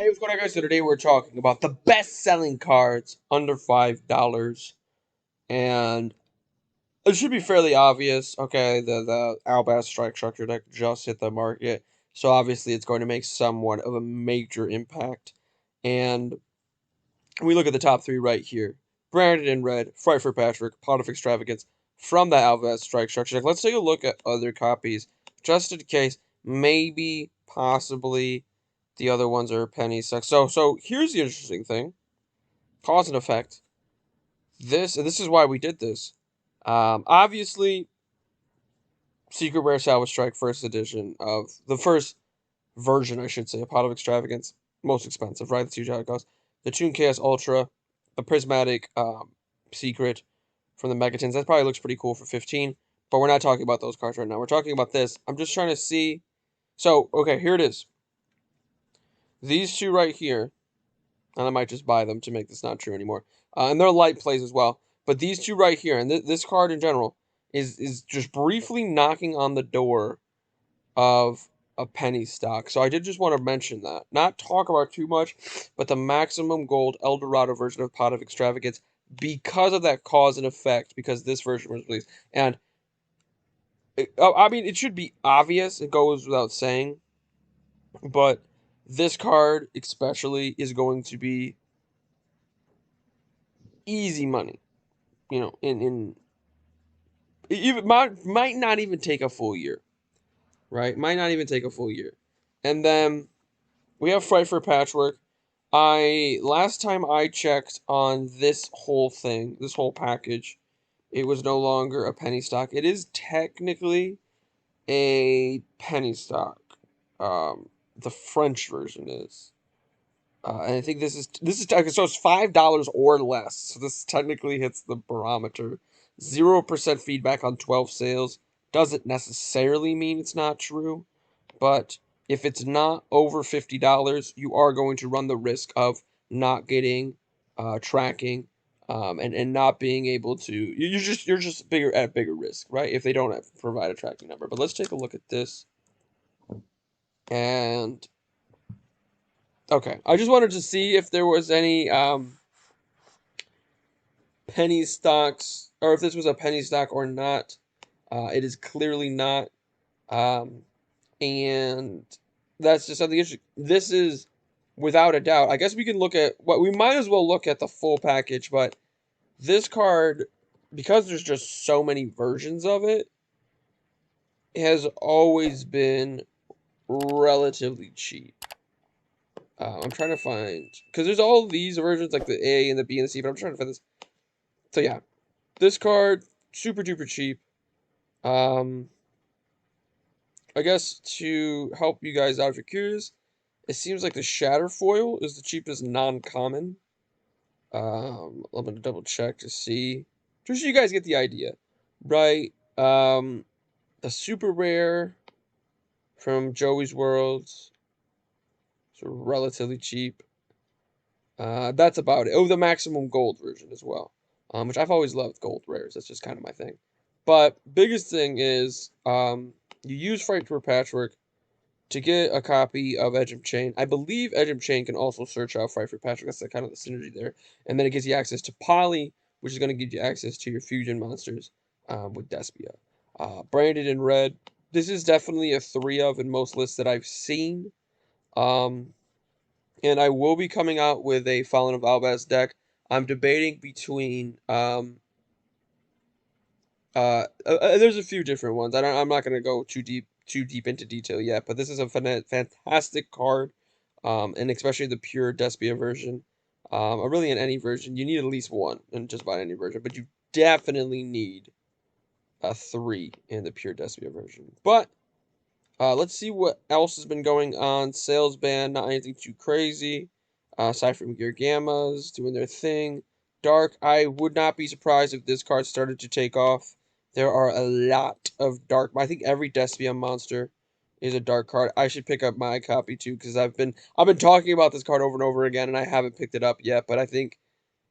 Hey, what's going on, guys? So today we're talking about the best-selling cards under $5, and it should be fairly obvious. Okay, the Albaz Strike Structure deck just hit the market, so obviously it's going to make somewhat of a major impact. And we look at the top three right here: Branded in Red, Fright for Patrick, Pot of Extravagance from the Albaz Strike Structure deck. Let's take a look at other copies, just in case. Maybe, possibly, the other ones are penny stocks. So here's the interesting thing: cause and effect. This is why we did this. Obviously, Secret Rare Salvage Strike first edition of the first version, I should say, a Pot of Extravagance, most expensive, right? That's usually how it goes. The Toon Chaos Ultra, the Prismatic Secret from the Megatons. That probably looks pretty cool for 15. But we're not talking about those cards right now. We're talking about this. I'm just trying to see. So okay, here it is. These two right here, and I might just buy them to make this not true anymore. And they're light plays as well. But these two right here, and this card in general, is just briefly knocking on the door of a penny stock. So I did just want to mention that. Not talk about too much, but the maximum gold Eldorado version of Pot of Extravagance, because of that cause and effect, because this version was released. And, I mean, it should be obvious, it goes without saying, but this card especially is going to be easy money. You know, in even might not even take a full year, right? Might not even take a full year. And then we have Fright for Patchwork. Last time I checked on this whole thing, this whole package, it was no longer a penny stock. It is technically a penny stock. The French version is. And I think this is so it's $5 or less. So this technically hits the barometer. 0% feedback on 12 sales doesn't necessarily mean it's not true, but if it's not over $50, you are going to run the risk of not getting tracking, and not being able to. You're just bigger at bigger risk, right? If they don't provide a tracking number. But let's take a look at this. And okay, I just wanted to see if there was any penny stocks, or if this was a penny stock or not. It is clearly not. Um, and that's just something interesting. This is without a doubt. I guess we can look at what we might as well look at the full package, but this card, because there's just so many versions of it, has always been relatively cheap. I'm trying to find, because there's all these versions, like the A and the B and the C, but I'm trying to find this. So yeah, this card, super duper cheap. Um, I guess to help you guys out if you're curious, it seems like the Shatter Foil is the cheapest non-common. I'm gonna double check to see, just so you guys get the idea, right? The super rare from Joey's Worlds, so relatively cheap. That's about it. Oh, the maximum gold version as well, which I've always loved gold rares. That's just kind of my thing. But biggest thing is, you use Fright for Patchwork to get a copy of Edge of Chain. I believe Edge of Chain can also search out Fright for Patrick. That's kind of the synergy there. And then it gives you access to Poly, which is going to give you access to your fusion monsters, with Despia. Branded in Red. This is definitely a 3 of in most lists that I've seen. Um, and I will be coming out with a Fallen of Albaz deck. I'm debating between there's a few different ones. I'm not going to go too deep into detail yet, but this is a fantastic card, and especially the pure Despia version. Or really in any version, you need at least one in just about any version, but you definitely need a 3 in the pure Despia version. But let's see what else has been going on. Sales ban, not anything too crazy. Aside from Gear Gammas doing their thing. Dark, I would not be surprised if this card started to take off. There are a lot of dark. I think every Despia monster is a dark card. I should pick up my copy too, because I've been talking about this card over and over again, and I haven't picked it up yet. But I think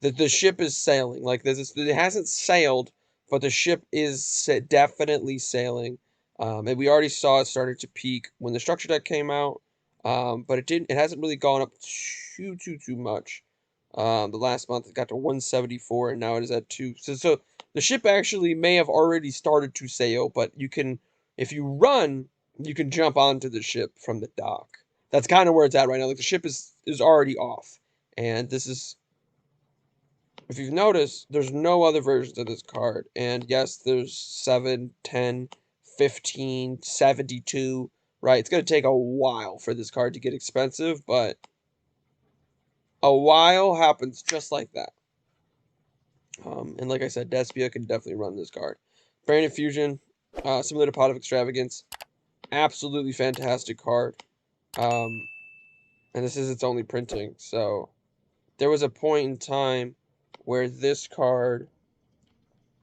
that the ship is sailing. Like it hasn't sailed, but the ship is definitely sailing. And we already saw it started to peak when the structure deck came out. But it hasn't really gone up too much. The last month it got to 174, and now it is at 2. So the ship actually may have already started to sail, but you can, if you run, you can jump onto the ship from the dock. That's kind of where it's at right now. Like the ship is already off, and this is, if you've noticed, there's no other versions of this card. And yes, there's 7, 10, 15, 72, right? It's going to take a while for this card to get expensive, but a while happens just like that. And like I said, Despia can definitely run this card. Branded Fusion, similar to Pot of Extravagance, absolutely fantastic card. And this is its only printing, so there was a point in time where this card,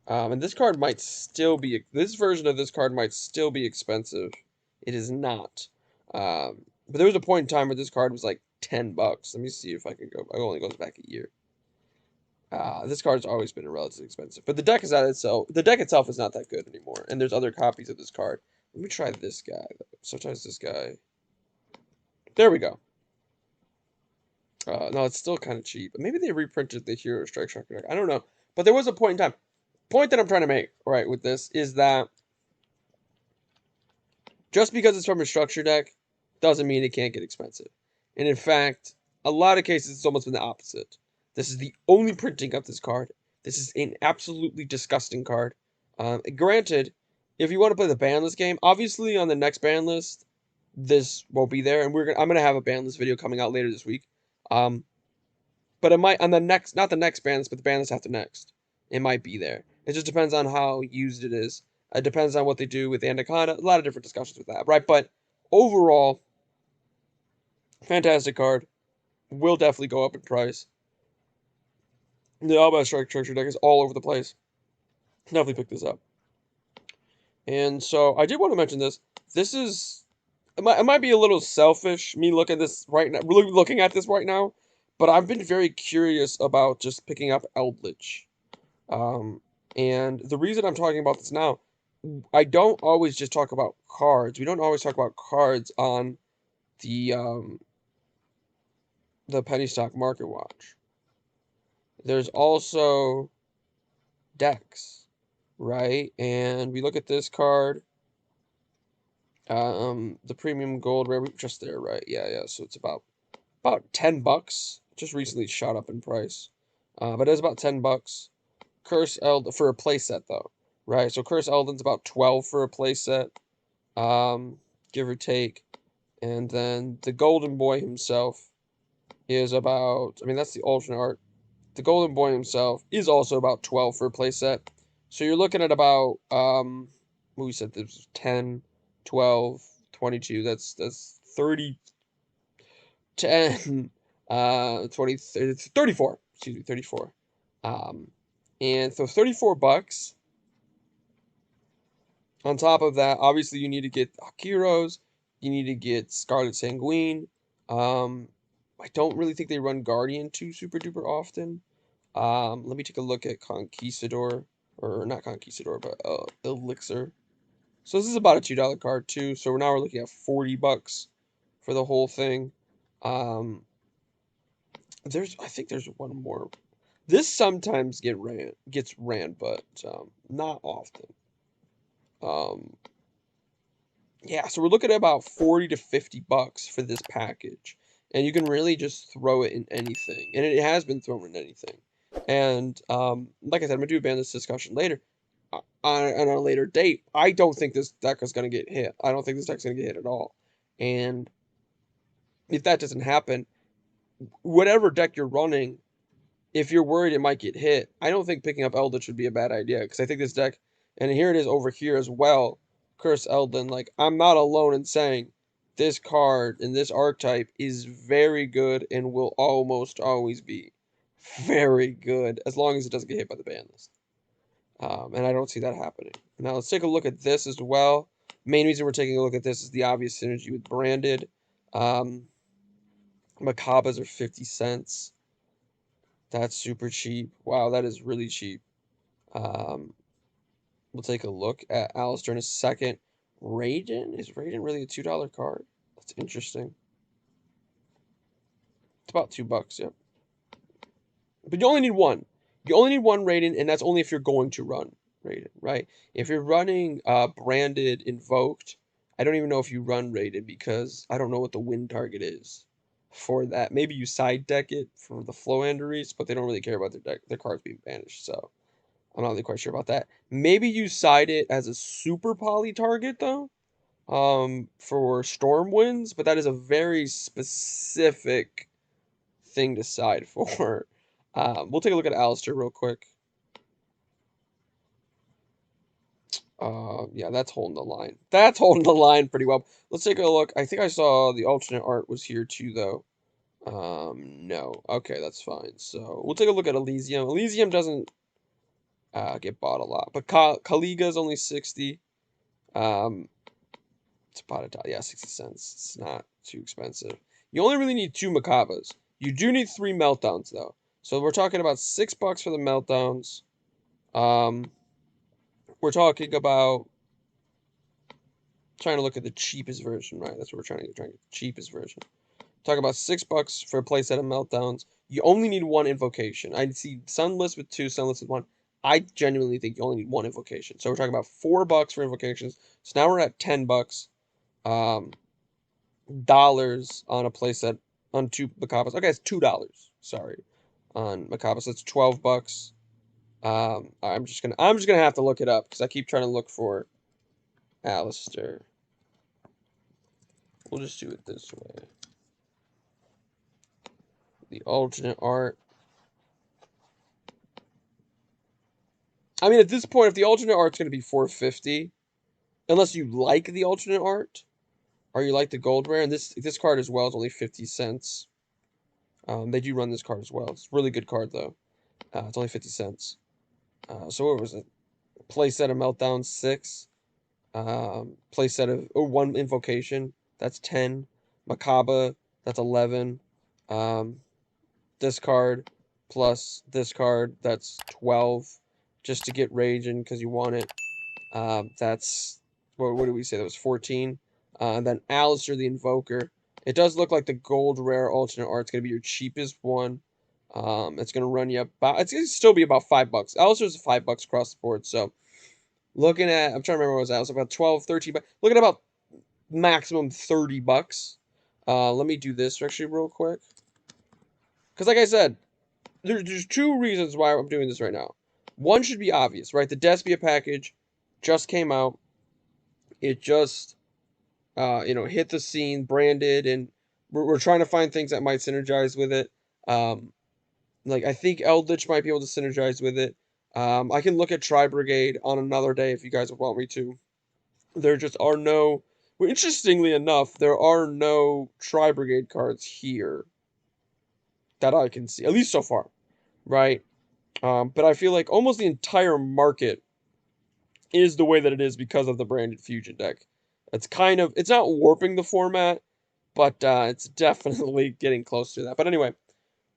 and this card might still be, this version of this card might still be expensive. It is not. But there was a point in time where this card was like $10. Let me see if I can go. It only goes back a year. This card's always been relatively expensive, but the deck is at itself. The deck itself is not that good anymore, and there's other copies of this card. Let me try this guy. Sometimes this guy. There we go. No, it's still kind of cheap. Maybe they reprinted the Hero Strike Shocker deck. I don't know, but there was a point in time. Point that I'm trying to make, right, with this is that just because it's from a structure deck doesn't mean it can't get expensive. And in fact, a lot of cases it's almost been the opposite. This is the only printing of this card. This is an absolutely disgusting card. Granted, if you want to play the ban list game, obviously on the next ban list, this won't be there, and I'm gonna have a ban list video coming out later this week. But it might on the next, not the next ban list, but the ban list after next, it might be there. It just depends on how used it is. It depends on what they do with Anaconda. A lot of different discussions with that, right? But overall, fantastic card. Will definitely go up in price. The Alba Strike Structure deck is all over the place. Definitely pick this up. And so I did want to mention this. This is, it might be a little selfish, me looking at this right now, really looking at this right now, but I've been very curious about just picking up Eldritch. And the reason I'm talking about this now, I don't always just talk about cards. We don't always talk about cards on the Penny Stock Market Watch. There's also decks, right? And we look at this card, the Premium Gold Rare, just there, right? Yeah. So it's about $10. Just recently shot up in price, but it's about $10. Curse Elden for a playset though, right? So Curse Elden's about 12 for a playset, give or take, and then the Golden Boy himself is about. I mean, that's the alternate art. The Golden Boy himself is also about 12 for a playset. So you're looking at about what we said, there's 10, 12, 22. That's 30, 10, 20, 30, 34. Excuse me, 34. And so $34. On top of that, obviously you need to get Akiros, you need to get Scarlet Sanguine. I don't really think they run Guardian too super duper often. Let me take a look at Conquistador, or not Conquistador, but Elixir. So this is about a $2 card too. So now we're looking at $40 for the whole thing. I think there's one more. This sometimes gets ran, but not often. Yeah, so we're looking at about 40 to $50 for this package. And you can really just throw it in anything. And it has been thrown in anything. And like I said, I'm going to do a ban list discussion later. On a later date. I don't think this deck is going to get hit. I don't think this deck's going to get hit at all. And if that doesn't happen, whatever deck you're running, if you're worried it might get hit, I don't think picking up Eldritch would be a bad idea. Because I think this deck, and here it is over here as well, Curse Eldin, like, I'm not alone in saying this card and this archetype is very good and will almost always be very good as long as it doesn't get hit by the ban list. And I don't see that happening. Now let's take a look at this as well. Main reason we're taking a look at this is the obvious synergy with Branded. Macabas are 50 cents. That's super cheap. Wow, that is really cheap. We'll take a look at Alistair in a second. Raiden? Is Raiden really a $2 card? That's interesting. It's about $2, yeah. But you only need one. You only need one rated, and that's only if you're going to run rated, right? If you're running branded invoked, I don't even know if you run rated because I don't know what the win target is for that. Maybe you side deck it for the flow enderies, but they don't really care about their cards being banished, so I'm not really quite sure about that. Maybe you side it as a super poly target though, for storm winds, but that is a very specific thing to side for. We'll take a look at Alistair real quick. Yeah, that's holding the line. That's holding the line pretty well. Let's take a look. I think I saw the alternate art was here too, though. No. Okay, that's fine. So we'll take a look at Elysium. Elysium doesn't get bought a lot, but Kaliga is only 60. It's yeah, 60 cents. It's not too expensive. You only really need 2 Macabas. You do need 3 meltdowns though. So we're talking about $6 for the meltdowns. We're talking about trying to look at the cheapest version, right? That's what we're trying to get the cheapest version. Talk about $6 for a playset of meltdowns. You only need 1 invocation. I see Sunless with 2, Sunless with 1. I genuinely think you only need 1 invocation. So we're talking about $4 for invocations. So now we're at $10 dollars on a playset on 2 Macabas. Okay, it's $2. Sorry, on Macabas. That's $12. I'm just gonna have to look it up because I keep trying to look for Alistair. We'll just do it this way. The alternate art. I mean, at this point, if the alternate art's going to be $4.50, unless you like the alternate art, or you like the gold rare, and this card as well is only 50 cents. They do run this card as well. It's a really good card, though. It's only 50 cents. So what was it? Playset of Meltdown, 6. Playset of 1 Invocation, that's 10. Macaba, that's 11. This card plus this card, that's 12. Just to get Rage in because you want it. That's, what did we say? That was 14. And then Alistair the Invoker. It does look like the gold rare alternate art's going to be your cheapest one. It's going to run you about, it's going to still be about $5. Alistair's $5 across the board. So looking at, I'm trying to remember what it was. Alistair, about 12, 13 bucks. Looking at about maximum $30. Let me do this actually real quick. Because like I said, there's 2 reasons why I'm doing this right now. One should be obvious, right? The Despia package just came out. It just, hit the scene, branded, and we're trying to find things that might synergize with it. Like, I think Eldritch might be able to synergize with it. I can look at Tri-Brigade on another day if you guys would want me to. There just are no... Well, interestingly enough, there are no Tri-Brigade cards here that I can see, at least so far, right? But I feel like almost the entire market is the way that it is because of the branded fusion deck. It's kind of, it's not warping the format, but it's definitely getting close to that. But anyway,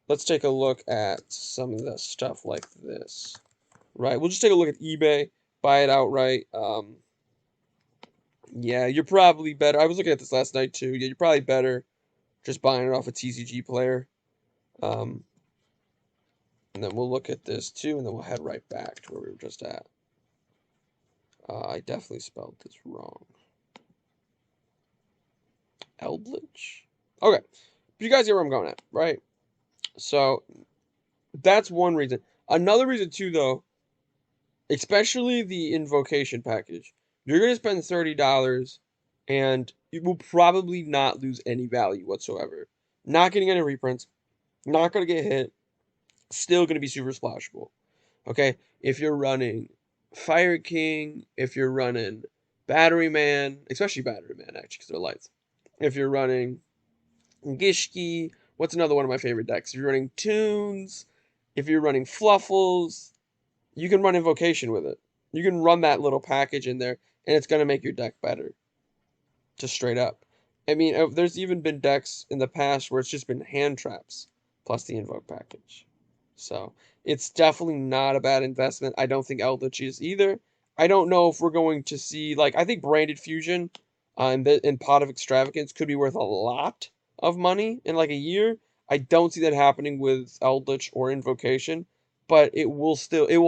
let's take a look at some of the stuff like this, right? We'll just take a look at eBay, buy it outright. Yeah, you're probably better. I was looking at this last night too. Yeah, you're probably better just buying it off a TCG player. And then we'll look at this too, and then we'll head right back to where we were just at. I definitely spelled this wrong. Eldritch? Okay. But you guys get where I'm going at, right? So that's one reason. Another reason too, though, especially the invocation package, you're gonna spend $30 and you will probably not lose any value whatsoever. Not getting any reprints, not gonna get hit, still gonna be super splashable. Okay? If you're running Fire King, if you're running Battery Man, especially Battery Man actually, because they're lights. If you're running Gishki, what's another one of my favorite decks? If you're running Tunes, if you're running Fluffles, you can run Invocation with it. You can run that little package in there, and it's going to make your deck better. Just straight up. I mean, there's even been decks in the past where it's just been hand traps plus the Invoke package. So, it's definitely not a bad investment. I don't think Eldritch is either. I don't know if we're going to see, like, I think Branded Fusion and Pot of Extravagance could be worth a lot of money in like a year. I don't see that happening with Eldritch or Invocation, but it will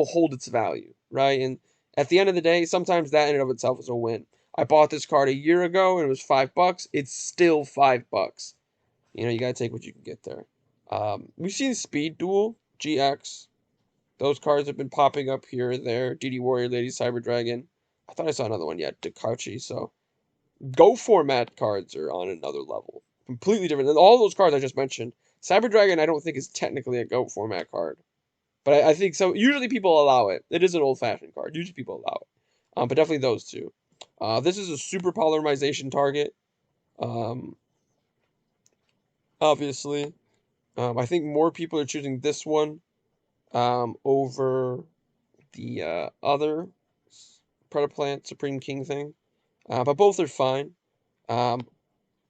hold its value, right? And at the end of the day, sometimes that in and of itself is a win. I bought this card a year ago and it was $5. It's still $5. You gotta take what you can get there. We've seen Speed Duel, GX. Those cards have been popping up here and there. DD Warrior, Lady Cyber Dragon. I thought I saw another one yet, Dekauchi. So Go format cards are on another level. Completely different than all those cards I just mentioned. Cyber Dragon, I don't think is technically a Go format card. But I think so. Usually people allow it. It is an old-fashioned card. Usually people allow it. But definitely those two. This is a super polymerization target. Um, obviously. I think more people are choosing this one over the other Predaplant Supreme King thing. But both are fine. Um,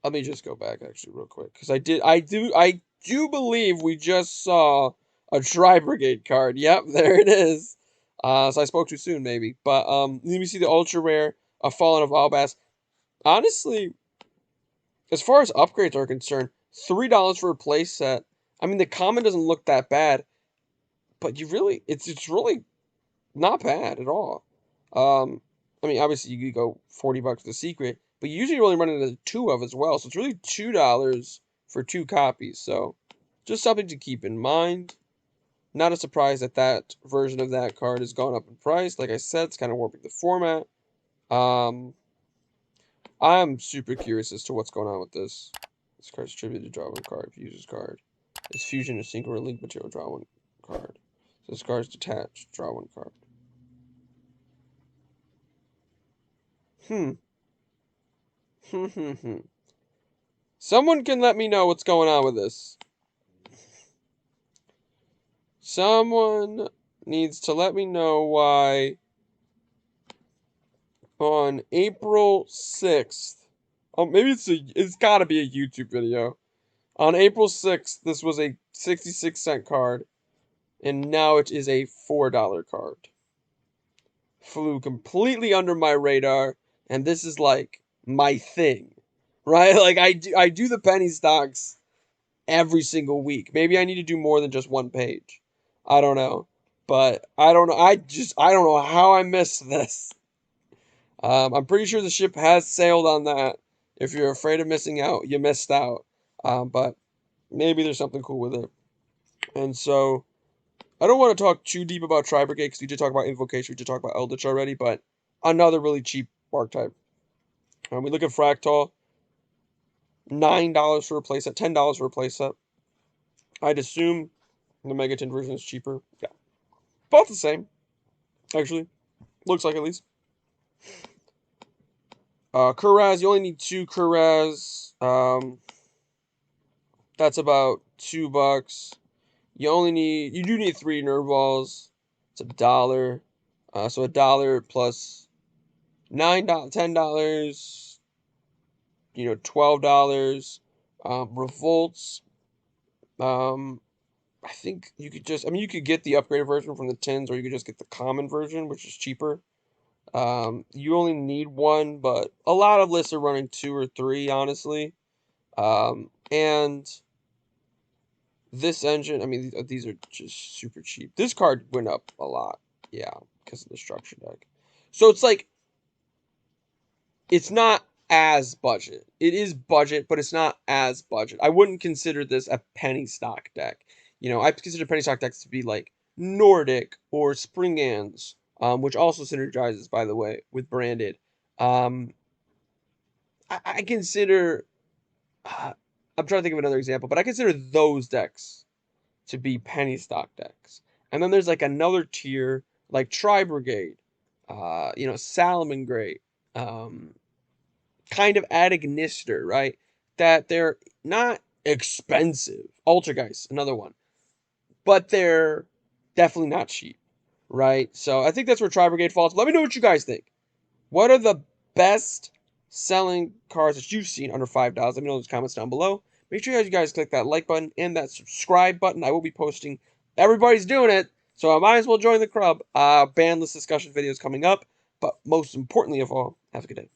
Let me just go back actually real quick because I do believe we just saw a Tri Brigade card. Yep, there it is. So I spoke too soon maybe, but let me see the ultra rare, a Fallen of Albas. Honestly, as far as upgrades are concerned, $3 for a place set. I mean, the common doesn't look that bad, but it's really not bad at all. I mean, obviously you could go $40 the secret, but you usually only run into two of as well. So it's really $2 for 2 copies. So just something to keep in mind. Not a surprise that that version of that card has gone up in price. Like I said, it's kind of warping the format. I'm super curious as to what's going on with this. This card's attributed to draw one card. User's card. It's fusion or synchro or link material. Draw one card. So this card's detached. Draw one card. Hmm. Someone can let me know what's going on with this. Someone needs to let me know why on April 6th. Oh, maybe it's got to be a YouTube video. On April 6th, this was a 66-cent card, and now it is a $4 card. Flew completely under my radar, and this is like my thing, right? Like I do the penny stocks every single week. Maybe I need to do more than just one page. I don't know. But I don't know. I don't know how I missed this. I'm pretty sure the ship has sailed on that. If you're afraid of missing out, you missed out. But maybe there's something cool with it. And so I don't want to talk too deep about Tri Brigade because we did talk about Invocation, we did talk about Eldritch already, but another really cheap archetype. We look at Fractal, $9 for a playset, $10 for a playset. I'd assume the Megaton version is cheaper. Yeah. Both the same, actually. Looks like at least. Kuraz, you only need 2 Kuraz. That's about $2. You do need 3 nerve balls. It's $1. So $1 plus $9, $10, $12. Revolts. I think you could you could get the upgraded version from the tins, or you could just get the common version, which is cheaper. You only need 1, but a lot of lists are running 2 or 3, honestly. And this engine, I mean, these are just super cheap. This card went up a lot, yeah, because of the structure deck. So it's like, it's not as budget. It is budget, but it's not as budget. I wouldn't consider this a penny stock deck. I consider penny stock decks to be like Nordic or Springans, which also synergizes, by the way, with branded. I consider, I'm trying to think of another example, but I consider those decks to be penny stock decks. And then there's like another tier, like Tri Brigade, Salamangreat, kind of Adignister, right? That they're not expensive. Ultrageist, another one. But they're definitely not cheap, right? So I think that's where Tri Brigade falls. Let me know what you guys think. What are the best selling cards that you've seen under $5? Let me know in those comments down below. Make sure you guys click that like button and that subscribe button. I will be posting. Everybody's doing it, so I might as well join the club. Ban list discussion videos coming up. But most importantly of all, have a good day.